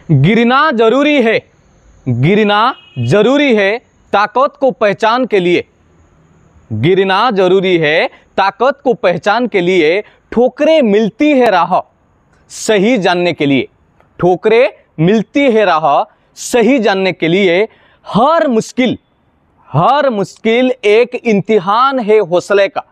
गिरना जरूरी है, गिरना जरूरी है ताकत को पहचान के लिए। गिरना जरूरी है ताकत को पहचान के लिए। ठोकरें मिलती है राह सही जानने के लिए। ठोकरें मिलती है राह सही जानने के लिए। हर मुश्किल एक इम्तिहान है हौसले का।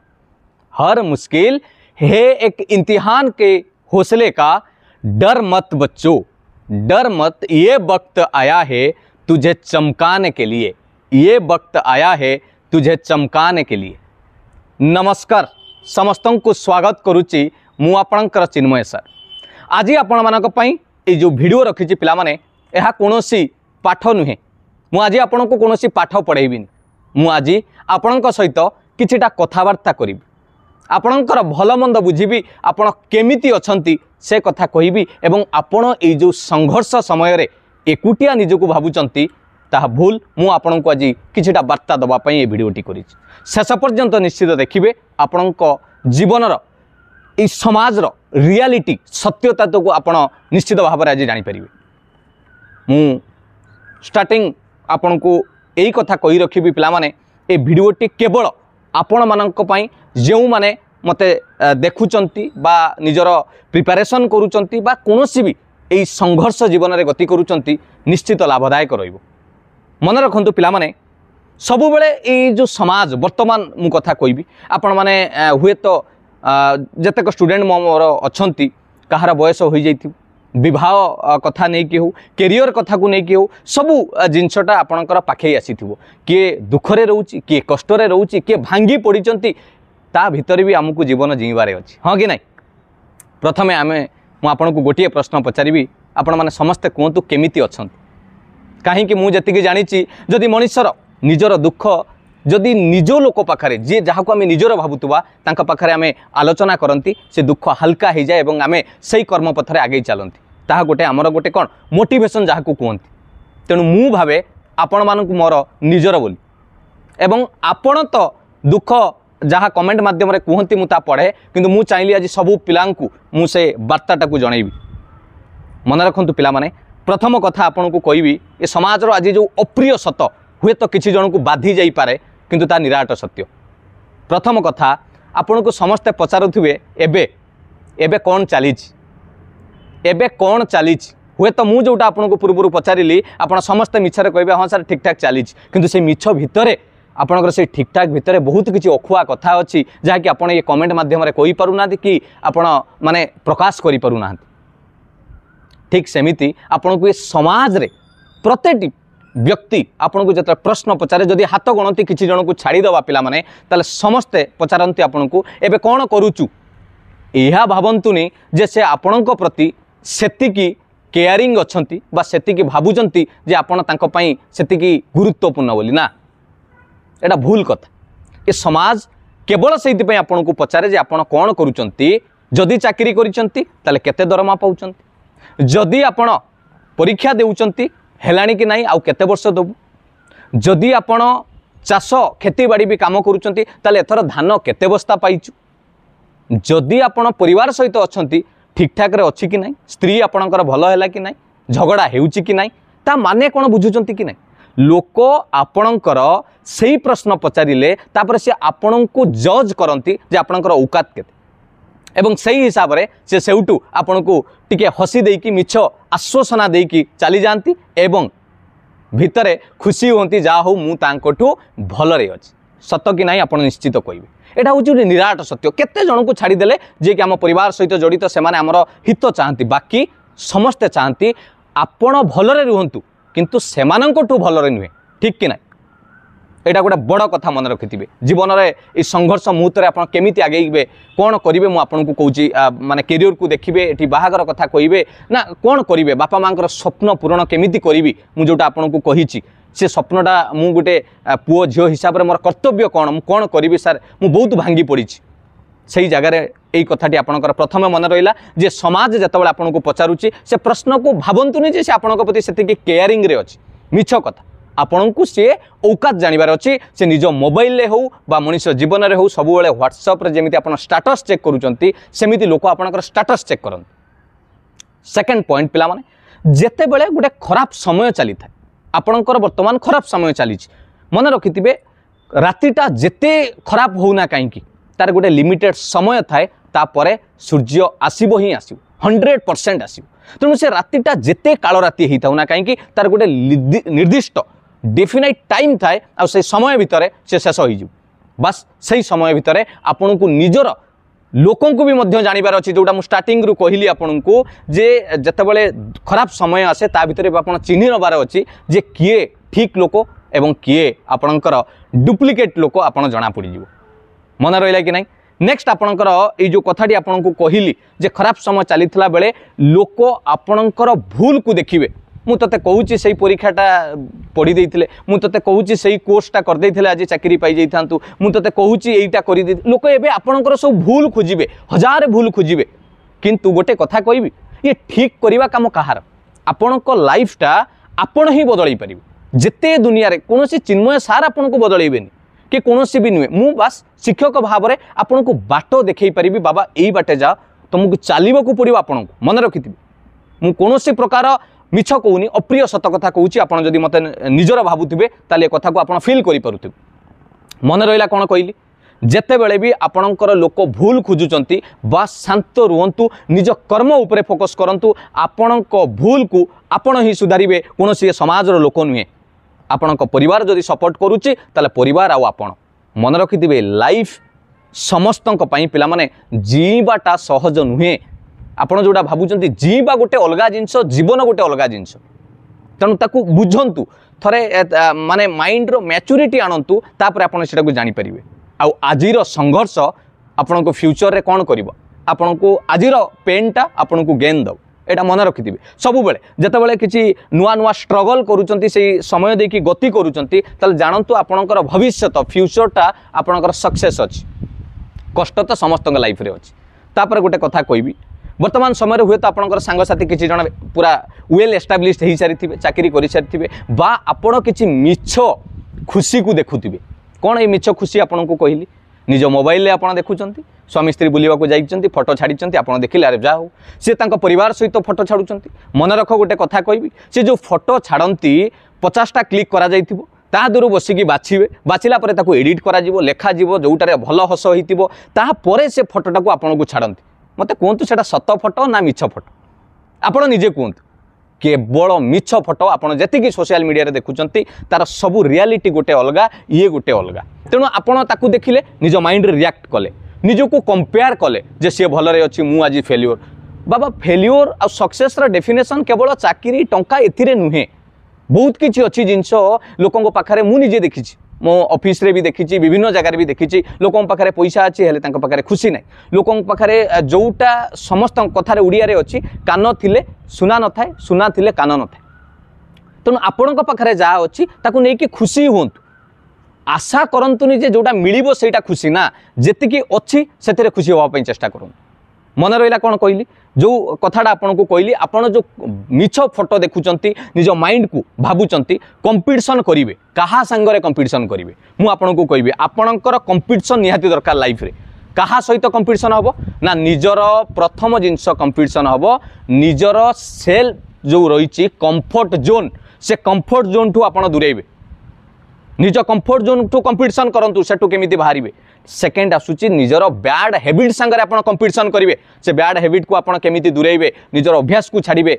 हर मुश्किल है एक इम्तिहान के हौसले का। डर मत बच्चों, डर मत, ये वक्त आया है तुझे चमकाने के लिए। ये वक्त आया है तुझे चमकाने के लिए। नमस्कार, समस्त को स्वागत करुच्ची मु आपणकर चिन्मय सर। आज आपण मानक पई ए जो वीडियो रखी पिला माने एहा कोनोसी पाठ नुहे। मु आज आपण को कोनोसी पाठ पढ़ेबिनी। मु आज आपणक सहित किछिटा कथावार्ता करिबी। आपणकर भल मंद बुझीबी, आपण केमिति अछंती से कथा कहिबी एवं आपण ए जो संघर्ष समय रे एकुटिया निजको भाबुचंती ताहा भूल। मु आपन को आज किछिटा वार्ता दबा पई ए वीडियोटी करिछि। शेष पर्यंत निश्चित देखिबे आपणक जीवनर ए समाजर रियलिटी सत्यता तो आपण निश्चित भाव में आज जानि परिबे। मु स्टार्टिंग आपन को एई कथा कहि रखिबी पिला माने ए वीडियोटी केवल आपण मानक पई जेउ माने मते देखुचंती बा निजर प्रिपरेशन करूचंती बा कोनोसी भी एई संघर्ष जीवन रे गति करूचंती निश्चित लाभदायक रहिबो। मन रखंतु पिला माने सबु बेले ए जो समाज वर्तमान मु कथा कहिबी आपण माने हुए तो जतेक स्टूडेंट मोर अछंती कहार बयस हो जाइथि, विवाह कथा नहीं कि हो, कैरियर कथा को नहीं कि हो, सबू जिनसटा आपणकर पाखे आसीथिबो। किए दुखरे रहउची, किए कष्टरे रहउची, किए भांगी पड़िचंती, ता भितर भी आमको जीवन जीवारे अछि। हाँ कि नहीं? प्रथमे आमे मु आपनको गोटिए प्रश्न पचारिबी, आपण माने समस्ते कहतु केमिति अछंती। कहीं मु जतिके जानिछि जदि मनुष्यर निजर दुख जदि निज लोक पाखरे जी जहाँ को आम निजर भावुवा तांका पाखरे आमे आलोचना करती से दुख हल्का हो जाए और आमे सही कर्म पथरे आगे चलती। ताहा गोटे आमर गोटे कौन मोटिवेशन जहाँ को कहती। तेणु मु भावे आपण मानक मोर निजर बोली एवं आपण तो दुख जहाँ कमेंट माध्यम रे कहती मुता पढ़े, किंतु मु चाहिए आज सबू पिलांकु मु से वार्ताटा को जनइबी। मन रखंतु पिला माने प्रथम कथा आपण को कहबी ए समाजर आज जो अप्रिय सत हुए तो किसी जन को बाधी जाई पारे, किंतु ता निराट सत्य। प्रथम कथा आपण को समस्ते पचारुथिबे एबे एबे कौन चलीछि, एबे कौन चलीछि। हुए तो मु जोटा आपण को पूर्व पचारिली आपण समस्ते मिछरे कहबे हाँ सर ठीक ठाक चलीछि, किंतु से मिछ भितरे आपणकर से ठीक ठाक भितरे बहुत किसी अखुआ कथा अच्छी जहाँकि आपण ये कमेंट माध्यम रे कहि पारुना कि आपण माने प्रकाश करि पारुना। ठीक सेमिति आपण को ये समाज रे प्रत्येक व्यक्ति आपन को जत प्रश्न पचारे जदि हाथ गणती किसी जन को छाड़ीदवा पिला माने ताले समस्ते पचारती आपन को एबे कौन करूचु। यह भावंतुनी जे से आपणक प्रति सेतिकी केयरिंग अछंती बा सेतिकी भाबुचंती जे आपण तांको पई सेतिकी गुरुत्वपूर्ण बोली ना, एटा भूल कथा। ए समाज केवल सेति पई आपन को पचारे जे आपण कौन करूचंती। जदि चाकरी करिचंती ताले केते दरमा पाउचंती, जदि आपण परीक्षा देउचंती हेलाणी कि नहीं आउ केते वर्ष दबु, जदि आपण चाष खेती बाड़ी भी काम करूचंती ताले एथर धान केते बस्ता पाइचु, जदि आपण परिवार सहित अछंती ठीक ठाक रे अछि कि नहीं, स्त्री आपणकर भल हैला कि नहीं, झगड़ा हेउची कि नहीं, ता माने कोन बुझुचंती कि नहीं। लोक आपणकर सेही प्रश्न पचारिले तापर से आपण को जज करंती जे आपणकर औकात केते एवं सही हिसाब रे से सेउटू आपण को टिके हसी देकी मिछ आश्वासना देकी चली जाती एवं भितरे खुशी होती जा हो मु तांकोठू भलरे अछि। सत कि नहीं आपण निश्चित कहबे। एटा होची निराट सत्य। केते जन को छाड़ी देले जे कि आम परिवार सहित जड़ित से माने हमर हित चाहती, बाकी समस्ते चाहती आपण भलरे रुहंतु, किंतु सेमानंकोठू भलरे नुहे। ठीक कि नहीं? एटा गोटे बड़ कथा मन रखिथिबे। जीवन में ये संघर्ष मुहूर्त में आप केमिति आगेबे कौन करेंगे मु आपन को कहूँ माने कैरियर को देखिए ये बाहागर कथा कहे ना कौन करेंगे बापा माँ स्वप्न पूरण केमिति करी मु जोटा आपन को कही से स्वप्नटा मु गोटे पुओ झील हिसाब से मोर कर्तव्य कौन मु कौन करी सार मु बहुत भांगी पड़ी से जगार यही कथाटी आपंकर प्रथम मन रहा जे समाज जितेबाला आपन को पचारुची से प्रश्न को भावतुनि जे से आपन प्रति से केयरिंग रे अछि। मिछ कथा आपण को सी औकात जानवर अच्छी से निज मोबाइल हो बा मनुष्य जीवन में हो सब व्हाट्सएप रे जेमिति आपण स्टेटस चेक करूचंती सेमिति लोक आपणकर स्टेटस चेक करन। सेकंड पॉइंट पिला माने जेते बेले गोटे खराब समय चली था आपणकर वर्तमान खराब समय चली मन रखिथिबे रातिटा जेते खराब होना कहीं तार गोटे लिमिटेड समय थाए तापरे सूर्य आसीबो ही आसीबो 100% आसीबो तेणु से रातिटा जेते काल राति होता ना कहीं तार गोटे निर्दिष्ट डेफिनाइट टाइम थाए आ से समय भितर से शेष हो बस सही समय भितर आपन को निजर लोकों को भी मध्य जानिबार अछि जोटा मु स्टार्टिंग रु कहली आपन को जे जतेबेले खराब समय आसे ता भितर आपन चिन्हि नबार अछि जे किए ठीक लोक एवं किए आपणकर डुप्लिकेट लोक आपन जना पड़ी जिवो मन रहिला कि नहीं। नेक्स्ट आपणकर ए जो कथाटी आपन को कहली जे खराब समय चलीथिला बेले लोक आपणकर भूल को देखिबे मु तते कहूची सही परीक्षाटा पढ़ी देइथिले मु तते कहूची सही कोर्सटा कर देइथिले आज चाकरी पाई जाइथांतु मु तते कहूची एइटा करि दे लोक एबे आपणकर सब भूल खोजिबे हजार भूल खोजिबे किंतु गोटे कथा कहबी ये ठीक करिवा काम कहार आपणक लाइफटा आपण ही बदलई परिबे जेते दुनिया रे कोनोसी चिन्मय सार आपन को बदलैबेनी कि कोनोसी भी नुहे मु बस शिक्षक भाव में आपन को बाट देखै परिबी बाबा एई बाटे जा तुमको चलिबा को पड़िबो आपन को मन रखिथिबे मु कोनोसी प्रकार मिछ कहूनी अप्रिय सत कथा कहूची आपन जदि मते निजर भाबुथिबे ताले कथा को आपन फील करि पारुथिबे मन रहिला कोन कहली जेते बेले भी आपणकर लोक भूल खोजुचंती बस शांत रुहंतु निज कर्म उपरे फोकस करंतु आपणक भूल को आपण ही सुधारिबे कोनोसी समाजर लोक नुहे आपणक परिवार जदि सपोर्ट करूची ताले परिवार आ आपण मन रखिथिबे लाइफ समस्तक पई पिला माने जीवाटा सहज नुहे आपण जोड़ा भाबुचंती जीवा गोटे अलगा जिंस जीवन गोटे अलगा जिंस तेणु ताकू बुझंतु थरे माने माइंड रो मैच्योरिटी आनंतु तापर आपण सेटा को जानि परिबे आ आजिर संघर्ष आपण को फ्यूचर रे कोन करिवो आपण को आजिर पेनटा आपण को गेन दो एटा मन रखिथिबे सब बेले जते बेले किछि नुआ नुआ स्ट्रगल करूचंती सेही समय देकी गति करूचंती तल जानंतु आपणकर भविष्यत फ्यूचरटा आपणकर सक्सेस अछि कष्ट तो समस्त लाइफ रे अछि तापर गोटे कथा कहबी वर्तमान समय हुए तो आपणकर सांगसाथी किछि जण पूरा वेल एस्टाब्लिश्ड हो सारी चाकरी कर सारी बा आपण किछि मिछ खुशी को देखुथिबे कौन ये मिछ खुशी आपन को कहली निज मोबाइल रे आपन देखुचंती स्वामी स्त्री बुलिबा को जाइचंती फोटो छाड़ीचंती आपन देखिले अरे जा हो से तांको परिवार सहित फोटो छाड़ुचंती मन रख गोटे कथा कहबी से जो फोटो छाड़ंती 50टा क्लिक करा जाइथिबो ता दूर बसिकी बाछिबे बाछिला परे ताको एडिट करा जिवो लेखा जिवो जोटारे भल हस होइतिबो ता परे से फोटोटा को आपन को छाड़ंती मते कहतु सेटा सत फोटो ना मिछ फोटो आपण निजे कहतु केवल मिछ फोटो आपड़ जी सोशल मीडिया रे देखुंत तार सबू रियलिटी गोटे अलगा ये गोटे अलगा तेणु आपड़ ताकू देखिले निज माइंड रिएक्ट कले निजको कंपेयर कले जे सी भल अच्छी मु आज फेल्योर बाबा फेल्योर आ सक्सेस रा डेफिनेशन केवल चाकरी टंका एथिरे नुहे बहुत किछि अच्छी जिनस लोकों पाखे मु निजे देखी मो ऑफिस रे भी देखी विभिन्न जगार भी देखी लोकों पाखे पैसा अच्छी हेले तांको पाखे खुशी ना लोकों पाखे जोटा समस्त कथार उड़िया रे अच्छी कान थिले सुना न थाए सुना थिले कान न थाए तेणु आपण पाखे जहाँ अच्छी ताकू नहीं खुशी हूँ आशा करतुनि जे जोटा मिलिबो सेटा खुशी ना जेतिकी अच्छी से खुशी होगा चेष्टा करूँ मन रहा कौन कहली जो कथाटा आपन को कहली आपन जो मिछ फोटो देखुचंती निज माइंड को भाबुचंती कंपटीशन करिवे कहा संगरे कंपटीशन करिवे मु आपन को कहबी आपनकर कंपटीशन निहाती दरकार लाइफ रे कहा सहित कंपटीशन हबो ना निजर प्रथम जिंस कंपटीशन हबो निजर सेल्फ जो रही कंफर्ट जोन से कंफर्ट जोन ठू आपन दूरेबे निज कंफर्ट जोन ठू कंपटीशन करंतु सेठू केमिति बाहरिबे सेकेंड आसूची निजर बैड हैबिट संगे आपन कंपटीशन करिवे से बैड हैबिट को आपन केमिति दूरेबे निजर अभ्यास को छाड़िबे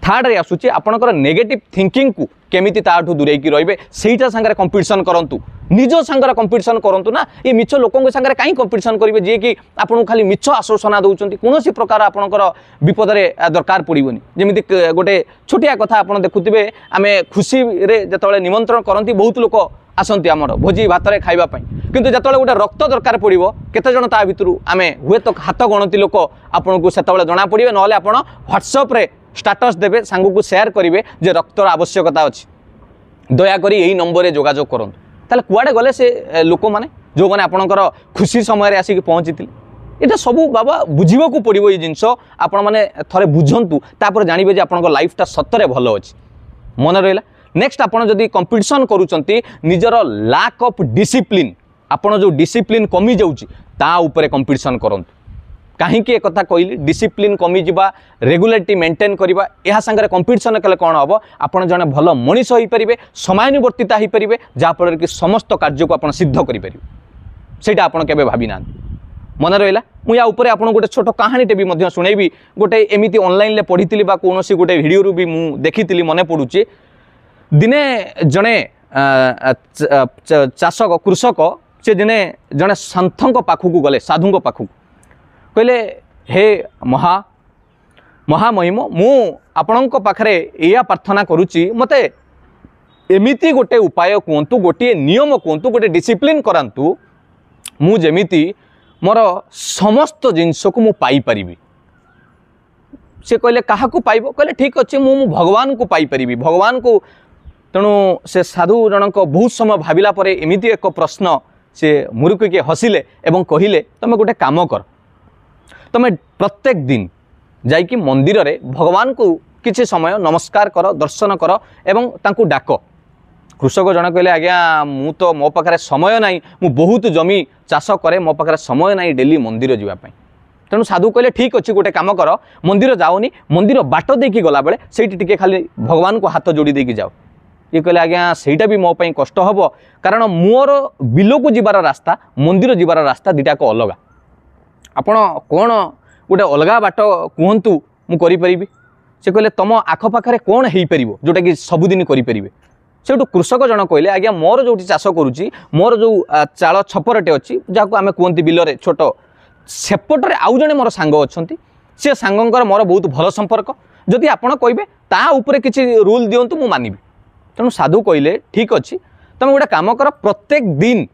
थर्ड रे आसूची आपनकर नेगेटिव थिंकिंग को केमिति ताठू दूरेकी रहिबे सेटा संगे कंपटीशन करंतु निज संगे कंपटीशन करंतु ना ये मिछ लोकों संगे काई कंपटीशन करिवे जे कि आपन खाली मिछ आश्वासना दउचंती कोनोसी प्रकार आपनकर विपद रे दरकार पड़िबोनी जेमिति गोटे छोटिया कथा आपन देखुथिबे आमे खुशी रे जतले निमंत्रण करंती बहुत लोक आसंती आमर भोजी भात रे खाइबा पई किंतु जतले गोटे रक्त दरकार पड़िबो केते जण ता भितरु आमे हुए तो हाथ गणती लोक आपन को सेतबेले जणा पड़िबे नले आपन व्हाट्सएप रे स्टेटस देबे सांगू को शेयर करिवे जे रक्तर आवश्यकता अछि दया करी एही नंबर रे जोगाजोग करंतु ताले कुआडे गले से लोक माने जो माने आपनकर खुशी समय रे आसी पहुंचीतिले एटा सबू बाबा बुझीबा को पड़िबो ये जिंस आपण माने थरे बुझंतु तापर जानिबे जे आपनकर लाइफटा सतरे भलो अछि मन रहला नेक्स्ट आपण जदी कंपटीशन करूचंती निजर लैक ऑफ डिसिप्लिन आपण जो डिसिप्लिन कमी जाउची ता ऊपर कंपटीशन करंतु कहीं एक कथा कहली डिसिप्लिन कमी जा रेगुलारिटी मेंटेन करवा यह सांगे कंपिटिशन कले कौन हम आपड़ जड़े भल मनीष हो पारे समयानुवर्तिता हो पारे जहाँफल कि समस्त कार्य को आप सिद्ध करें ସେଇଟା ଆପଣ କେବେ ଭାବି ନାହାନ୍ତି ମନେ ରହିଲା। ମୁଁ ୟା ଉପରେ ଆପଣଙ୍କୁ ଗୋଟେ ଛୋଟ କାହାଣୀଟେ ବି ମଧ୍ୟ ଶୁଣେଇବି। ଗୋଟେ ଏମିତି ଅନଲାଇନରେ ପଢ଼ିଥିଲି ବା କୌଣସି ଗୋଟେ ଭିଡ଼ିଓରୁ ବି ମୁଁ ଦେଖିଥିଲି ମନେ ପଡ଼ୁଛି। ଦିନେ ଜଣେ ଚାଷକ କୃଷକ ସେ ଦିନେ ଜଣେ ସନ୍ଥଙ୍କ ପାଖକୁ ଗଲେ, ସାଧୁଙ୍କ ପାଖକୁ କହିଲେ, ହେ ମହାମହିମ ମୁଁ ଆପଣଙ୍କ ପାଖରେ ଏଇଆ ପ୍ରାର୍ଥନା କରୁଛି, ମୋତେ ଏମିତି ଗୋଟେ ଉପାୟ କୁହନ୍ତୁ, ଗୋଟିଏ ନିୟମ କୁହନ୍ତୁ, ଗୋଟେ ଡିସିପ୍ଲିନ୍ କରାନ୍ତୁ मु जेमिति मोर समस्त जिनस को मु पाई परिबी। से कहले काहाकू पाइब? कहले ठीक अच्छे मु भगवान को पाई परिबी, भगवान को। तेणु से साधु जनक बहुत समय भाविला परे एमिति एक प्रश्न से मुरुकी के हसिले एवं कहिले, तमे गोटे काम कर, तमे प्रत्येक दिन जाइकी मंदिर रे भगवान को किछि समय नमस्कार कर, दर्शन कर एवं तांकू डाक। कृषक जन कहले, आज्ञा मु तो मो पाखे समय ना, मु बहुत जमी चाष करे, मो पाखे समय ना डेली मंदिर जावाई। तेणु साधु कहले ठीक अच्छे गोटे कम कर, मंदिर जाओनी, मंदिर बाट देकी गला बेले सेठी टिके खाली भगवान को हाथ जोड़ी देकी जाओ। ये कहले, आज्ञा सेटा भी मो पई कष्ट हम, कारण मोर बिल को जीवार रास्ता, मंदिर जीवार रास्ता दुटाक अलग। आपण कौन गोटे अलग बाट कहतु मु करि परिबी? से कहले, तुम आखपाखे कौन हो पार जोटा कि सबुदिन करें? सेठू कृषक जन कहले, आज्ञा मोर जो चाष करुच्ची, मोर जो चाल छपरटे अच्छी जहाँ आम कहते बिलरे छोट, सेपटे आउ जड़े मोर सांग अच्छा, सी सांगर मोर बहुत भल संपर्क, जदि आपड़ कहे ता उपरे किसी रूल दिंतु मु मानिबी। तेणु साधु कहले ठीक अच्छे, तुम गोटे कम कर, प्रत्येक दिन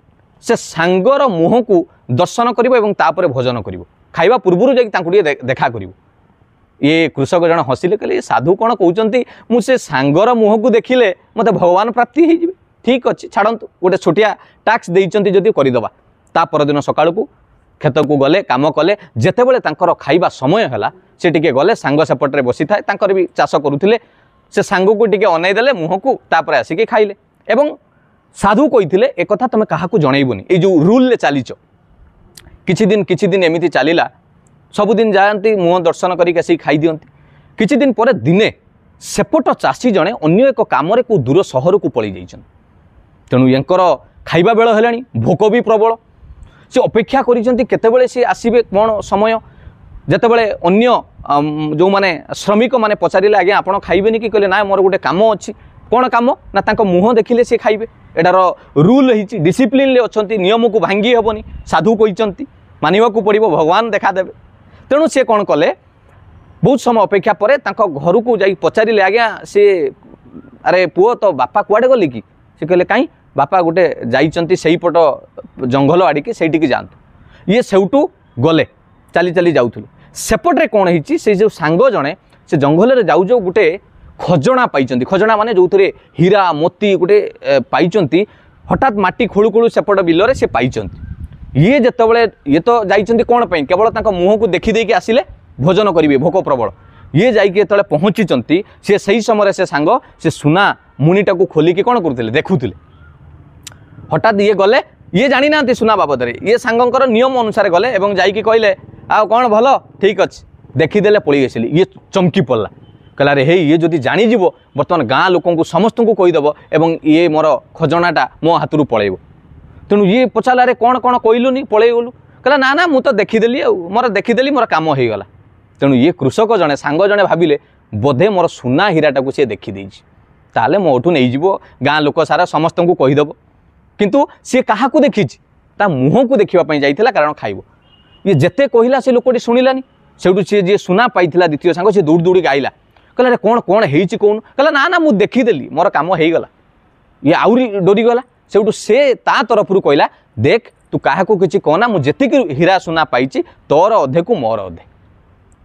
से सांगर मुह को दर्शन कर भोजन कर, खाइबा पूर्व जाके देखा कर। ये कृषक जन हसिले, कहले साधु कौन कहते मुझे सांगर मुह को देखिले मत भगवान प्राप्ति हो। ठीक अच्छे छाड़ू, गोटे छोटिया टाक्स देइचंती जदि करदेवा। ता परदिन सकाळ को खेत को गले, काम कले, जेतेबेले तांकर खाइबा समय हैला से टिके गले, सांग सेपटे बसी थाए, तांकर भी चाष करुथिले, से सांग को टिके अनै देले मुह को, तापर आसिके खाइले। एवं साधु कहिथिले एक कथा तमे काहाकू जणैबोनी, ए जो रूल ले चालीच किछि दिन एमिति चालिला, सबुदिन जाती मुह दर्शन करके आसिक खाई दियंती। किछि दिन पर दिने सेपट चाषी जड़े अन्य एक कम को दूर सहर को पलि जाइछन। तेणु यांकर खाइबा बेल हेलानी, भोक भी प्रबल, से अपेक्षा करिसेंती केतेबेले से आसीबे कोन समय। जेतेबेले अन्य जो माने श्रमिक माने पचारिले, आज्ञा आपण खाइबेनी कि? कहले ना मोर गोटे काम अच्छी। कौन काम ना? तांको मुह देखिले से खाइबे। एटार रूल हिची, डिसिप्लिन ले अछंती, नियम को भांगी हेबनी। साधु कहिसंती मानिबा को पड़िबो, भगवान देखा देबे। तेणु सी कौन कले, बहुत समय अपेक्षा पर घर को जाई पचारिले, आज्ञा से अरे पुओ तो बापा कुआडे गले कि? से कहले कहीं बापा गोटे जाइचंती सेहीपट जंगल आड़िके, सेठी जातु। ये सेउटू गले, चली चली जाउथुले। सेपटे कौन होइची, से जो सांग जड़े से जंगल में जाऊ गोटे खजना पाइचंती। खजना माने जो थे हीरा मोती गोटे पाइचंती, हठात माटी खोलू खोलू सेपट बिलरे से पाइचंती। ये जितेबाला ये तो जाइचंती कौन पाई, केवल तांका मुह को देखी देकी आसिले भोजन करेंगे, भोक प्रबल। ये जाइए जो पहुँची सी से समय से सांग से सुना मुनिटा को खोलिकी कौन करुले, देखुले। हठात ये गले, ये जानी ना सुना बाबद ये सांगर नियम अनुसार गले एवं जाइए कहले, आ कौन भल? ठीक अच्छे, देखीदे पलि आसिली। ये चमकी पड़ला, कहला रे हे ये जदि जानीज बर्तमान गाँ लोक समस्त को कहीदेव एवं ये मोर खजनाटा मो हाथ रू पलैब। तेणु ये पचारे कौन कौन कहलुनी, पलि गलु? कहला ना ना मु तो देखीदेली, मोर देखीदेली, मोर काम हो गला। तेणु ये कृषक जड़े सांग जड़े भाविले बोधे मोर सुना हीराटा को सी देखीदे, ताले मोठू नहीं गाँ लोक सारा समस्त को कहीदेव। किंतु सी क्या देखी ता मुह को देखापी जाइला, कारण खाइब। ये जेते कहला से लोकटी शुणिलानी। सेठू सी जी सुना पाई द्वितीय सांग सी दौड़ दौड़ी आइला, कहला रे कौन कौन होइची कौन? कहला ना ना मु देखीदेली, मोर काम हो गला। ये आउरी डरीगला। सेठू से ता तरफ कहला, देख तू क्या किसी कहना, मुझे हीरा सुना पाई तोर अधे को मोर अधे।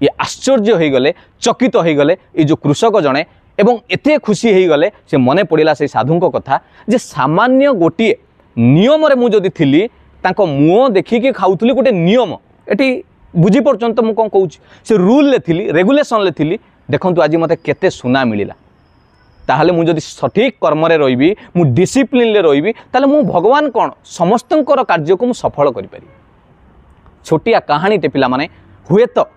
ये आश्चर्य हो गले, चकित हो गले ये जो कृषक जड़े, एवं एते खुशी हो गले से मन पड़ा से साधु कथा, जे सामान्य गोटे नियम मुझे थी तांको मुह देखिकी खाऊली, गोटे नियम एटी बुझी पार्छन तो मुझे कौन कहूँ, से रूल ले थी, रेगुलेशन ले थी। देखंतु आज मते केते सुना मिलिला। ताहले मु जदि सठिक कर्म रे रहिबी, मु डिसिप्लिन ले रहिबी, ताहले मु भगवान कौन समस्तंकर कार्य को मु सफल करि पारि। छोटिया कहानी टे पिला माने हुए तो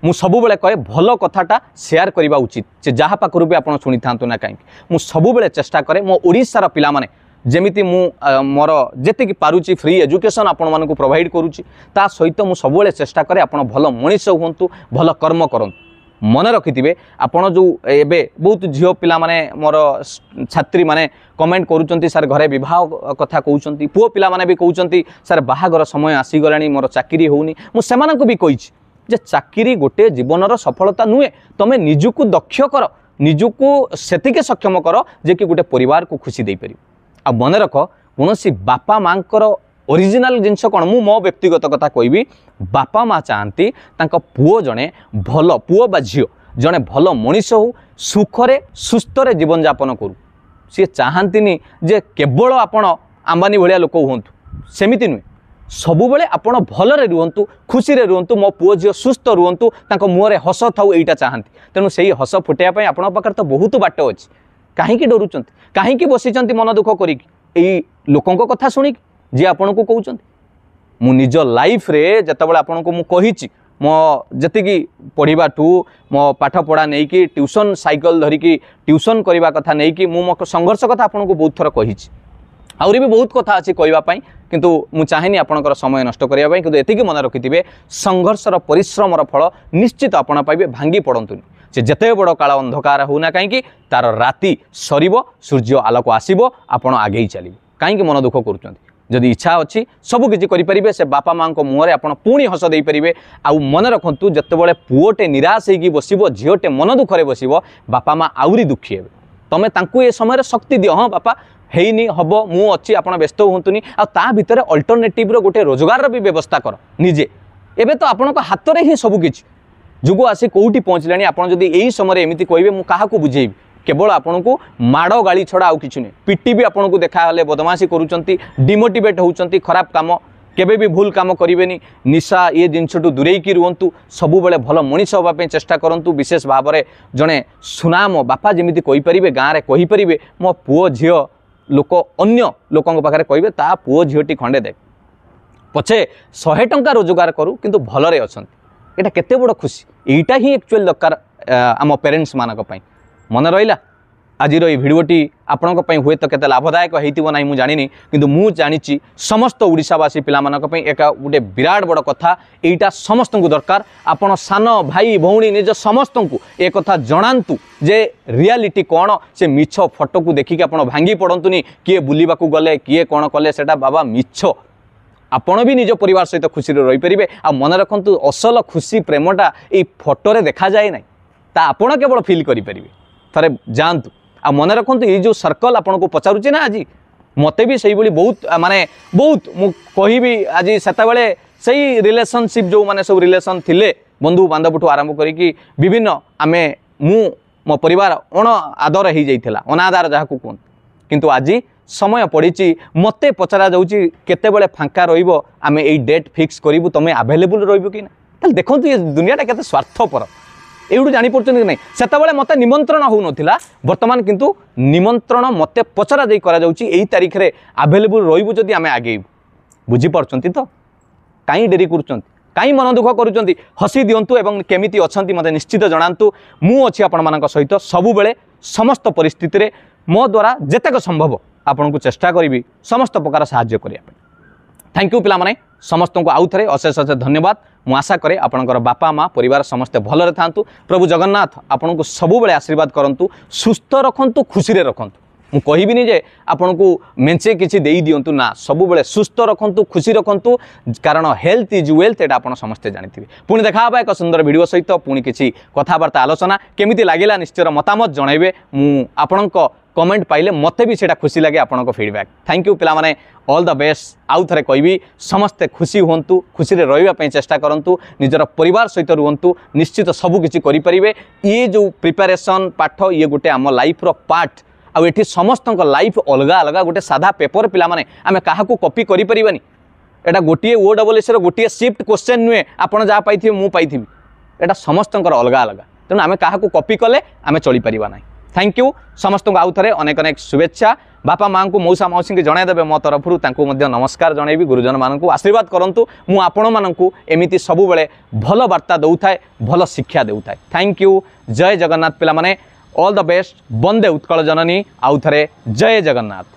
मु सबुबले कहे भल कथाटा शेयर करवा उचित से जहाँ पाखु भी आप शुणी था ना कहीं मु सबुबले चेष्टा करे मो ओडिशार पिला माने जेमिति मु मोर जेतिकी पारुची फ्री एजुकेशन आपण मानकु प्रोवाइड करूची ता सहित मु सबुबले चेष्टा करे आपण भल मनीष हुंतु भल कर्म करंतु मन रखिथिबे आपण जो एबे बहुत झियो पिला माने मोर छात्री माने कमेंट करूचंती सर घरे विवाह कथा कहउचंती पुओ पिला माने भी कहउचंती सर बाहागर समय आसी गलानी मोर चाकरी होउनी मु सेमानकु भी कहिछि जे चाकरी गोटे जीवनर सफलता नुहे तमे निजुकु दक्ष कर निजुकु सेतिके सक्षम कर जे कि गोटे परिवार को खुशी दे पारि आ मन रख कोनोसी बापा मांकर ओरिजिनल जिनस कौन मु मो व्यक्तिगत कथा कहबी बापा माँ चाहती तांका पुओ जड़े भल पुओ बा झील जड़े भल मनीष हो सुखरे सुस्थरे जीवन यापन करू सी चाहती जे केवल आपण अंबानी भाया लोक हूँ सेमिति नुहे सबुबले आपण भलरे रुहतु खुशी रे रुहतु मो पुओ झील सुस्थ रुहतु तांका मुहरे हस थाउ एटा चाहती तेणु से हस फुटाइबा आपण पाखरे तो बहुत बाट अच्छी कहीं डरुंट कहीं बसी मन दुख करी लोकों कथा शुणिक जी आपण को कहते मु निज लाइफ रे जतबले आपण को मु कहिछि मो जतिकी पढ़िबा ठू मो पाठ पढ़ा नहीं कि ट्यूशन साइकिल धरिकी ट्यूशन करबा कथा नहीं कि मु मो संघर्ष कथा आपण को बहुत थर कहिछि आउरी भी बहुत कथा अछि कहबा पई किंतु मु चाहेनी आपणकर समय नष्ट करिया पई किंतु एतिकी मन रखिथिबे संघर्षर परिश्रमर फल निश्चित आपण पाइबे भांगी पड़ंतुनी से जते बड़ काल अंधकार होना कहीं तार राति सरीब सूर्य आलोक आसीबो आपण आगे चलिबे कहीं मन दुख करूछंती जदि इच्छा अच्छी सबकिछि करें से बापा माँ मुहर आप पुणी हस दे पारे आउ मन रखु जितेबाला पुओटे निराश होगी बसब झीटे मन दुखरे बस बापा माँ आउरी दुखी हे तुम तांकु ए समय शक्ति दियो हाँ बापा हेनी हम मु अच्छी आप व्यस्त हुंतुनी आ भितर अल्टरनेटिव गोटे रोजगार भी व्यवस्था कर निजे एबे तो आपण हाथ में ही सबकिछि जुग आसी कौटी पहुँचलानी आपड़ जदि यही समय एमती कहे मुझे क्या बुझेबी केवल आपण को माड़ गाड़ी छड़ा आउ किछु नहीं पिटी भी आपण को देखा हले बदमाशी करूचंती डिमोटिवेट होउचंती खराब काम केबे भी भूल काम करिवेनी निशा ये जिनसटू दूरेकी रुहंतु सबु बेले भल मनीष होबा पे चेष्टा करंतु विशेष भाव में जड़े सुनाम बापा जमीती कहि परिबे गाँ रे कहि परिबे मो पुओ झियो लोक अन्य लोकंक पाखरे कहिबे ता पुओ झियोटी खंडे दे पछे 100 टंका रोजगार करू किंतु भलरे अछंती एटा केते बड़ खुशी एटा ही एक्चुअल दरकार आम पेरेंट्स मानक पई मन रहा आज भिडियोटी आपण हुए तो केते लाभदायक होइतिबो नाही मु जानिनी किंतु मु जानिछि समस्त ओडिशावासी पिलामानक पई एक गोटे विराट बड़ कथा एटा समस्त को दरकार आपण सान भाई भौणी निज समस्त को ए कथा जणांतु जे रियलिटी कौन से मिछ फोटो को देखिक आपण भांगी पड़ंतुनी किए बुलिबा को गले किए कौन कले सेटा बाबा मिछ आपण भी निज परिवार सहित खुशी रही पारे आ मन रखंतु असल खुशी प्रेमटा ए फोटो रे देखा जाए ना ता आपण केवल फील करि परिबे थरे जानतु आ मन रखु ये जो सर्कल आपन को पचारुचे ना आज मत भी से बहुत माने बहुत मु कहिबी आज सेतबेले सही रिलेशनशिप जो माने सब रिलेशन थिले बंधु बांधवठू आरंभ करी विभिन्न आमे मु मो परिवार अण आदर हो जाइथिला अनादार जहाँ को कहते किंतु आज समय पड़ी मते पचरा जाउची केतेबेले फांका रहिबो आमे एई डेट फिक्स करिवु तमे अवेलेबल रहिबो कि ना ताल देखंतु ये दुनियाटा केते स्वार्थपर एवढू जापर कि नहीं सेतबेले मते निमंत्रण हो नथिला वर्तमान किंतु निमंत्रण मते पचरा दे करा जाउची एई तारीख रे अवेलेबल रहिबु जदी आमे आगे बुझी परचंती तो काई डेरी करूचंती काई मन दुख करूचंती हसी दियंतु एवं केमिति अछंती मते निश्चित जणांतु मु अछि आपण मानक सहित सबु बेले समस्त परिस्थिति रे मो द्वारा जेतेक संभव आपण को चेष्टा करी समस्त प्रकार साहाय्य करिया थैंक यू पिला माने समस्त को आउ थे अशेष अशेष धन्यवाद मु आशा करे आपणकर बापा माँ परिवार समस्ते भलरे थांतु प्रभु जगन्नाथ आपन को सबु बेले आशीर्वाद करंतु सुस्थ रखंतु खुशी रे रखंतु मु कहिबिनी जे आपन को मेंचे किछि देई दियंतु ना सबु बेले सुस्थ रखंतु खुशी रखंतु कारण हेल्थ इज वेल्थ एटा आपन समस्ते जानिथिबे पुणी देखा हबा एक सुंदर वीडियो सहित पुणी किछि कथाबार्ता आलोचना केमिति लागिला निश्चय मतामत जणाइबे मु आपणक कमेंट पाइले मते भी सेटा खुशी लगे आपन फीडबैक थैंक यू पिला माने ऑल द बेस्ट आउ थे कहबी समस्ते खुशी हुंतु खुशी रे रहिबा पई चेष्टा करंतु निजर परिवार सहित रुहंतु निश्चित सबु किछि करि परिबे ये जो प्रिपरेशन पाठ ये गोटे आम लाइफ रो पार्ट आ एठी समस्त लाइफ अलगा अलगा गोटे साधा पेपर पिला माने आमे काहा को कॉपी करि परिबानी एटा गोटिए OSS रो गोटिए शिफ्ट क्वेश्चन नुए आपण जा पाइथिबे मु पाइथिबी एटा समस्त अलगा अलगा तेणु आमे काहा को कॉपी कले आमे चली परिबा नाही थैंक यू समस्त आउ थे अनेक अनेक शुभेच्छा बापा माँ को मौसा मौसी जनईदेवे मो तरफ नमस्कार जनईबी गुरुजन मान आशीर्वाद करूँ मु आपण मानू एमती सब बेले भल वार्ता दौए भल शिक्षा देउଥାଏ। Thank you. जय जगन्नाथ पिला माने ऑल द बेस्ट। वंदे उत्कल जननी आउ थे जय जगन्नाथ।